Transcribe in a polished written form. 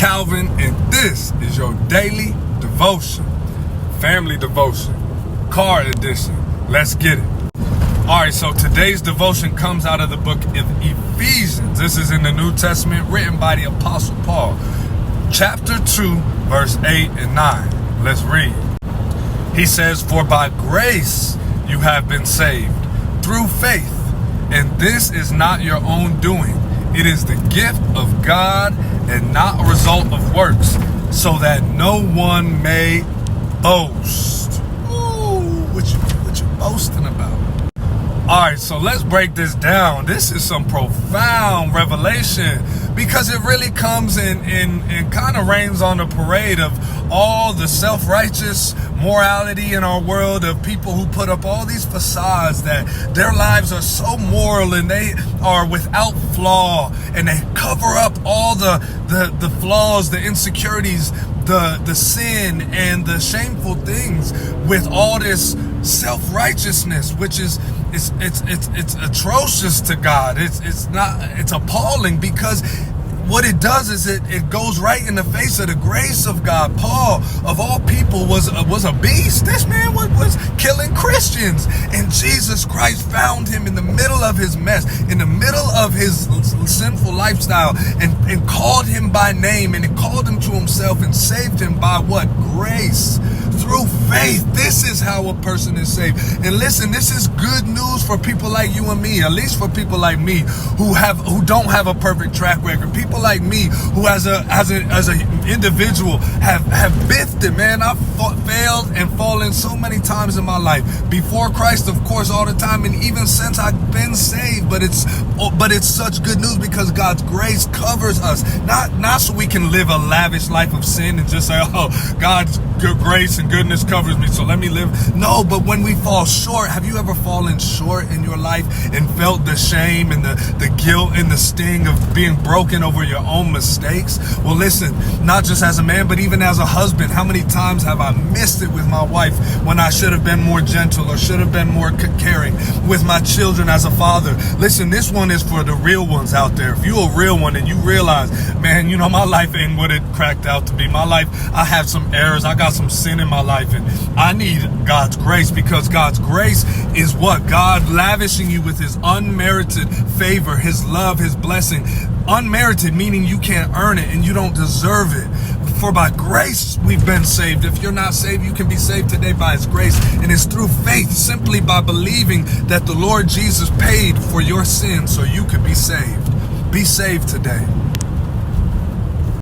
Calvin, and this is your daily devotion, family devotion, car edition. Let's get it. All right, so today's devotion comes out of the book of Ephesians. This is in the New Testament, written by the Apostle Paul. Chapter 2, verse 8 and 9. Let's read. He says, "For by grace you have been saved, through faith, and this is not your own doing. It is the gift of God and not a result of works, so that no one may boast." Ooh, what you boasting about? All right, so let's break this down. This is some profound revelation, because it really comes and kind of rains on the parade of all the self-righteous morality in our world, of people who put up all these facades that their lives are so moral and they are without flaw, and they cover up all the flaws, the insecurities, the sin and the shameful things with all this self-righteousness, which is it's atrocious to God. It's appalling, because what it does is it goes right in the face of the grace of God. Paul, of all people, was a beast. This man was killing Christians, and Jesus Christ found him in the middle of his mess, in the middle of his sinful lifestyle, and called him by name, and called him to himself, and saved him by what? Grace, through faith. This is how a person is saved. And listen, this is good news for people like you and me, at least for people like me who don't have a perfect track record. People like me who as an individual have biffed it, man. I've failed and fallen so many times in my life. Before Christ, of course, all the time, and even since I've been saved. But it's such good news, because God's grace covers us. Not so we can live a lavish life of sin and just say, oh, God's good grace and goodness covers me, so let me live. No, but when we fall short, have you ever fallen short in your life and felt the shame and the guilt and the sting of being broken over your own mistakes? Well, listen, not just as a man, but even as a husband, how many times have I missed it with my wife when I should have been more gentle or should have been more caring? With my children as a father. Listen, this one is for the real ones out there. If you're a real one and you realize, man, my life ain't what it cracked out to be. My life, I have some errors. I got some sin in my life, and I need God's grace, because God's grace is what? God lavishing you with his unmerited favor, his love, his blessing. Unmerited, meaning you can't earn it and you don't deserve it. For by grace we've been saved. If you're not saved, you can be saved today by his grace, and it's through faith, simply by believing that the Lord Jesus paid for your sins so you could be saved. Be saved today.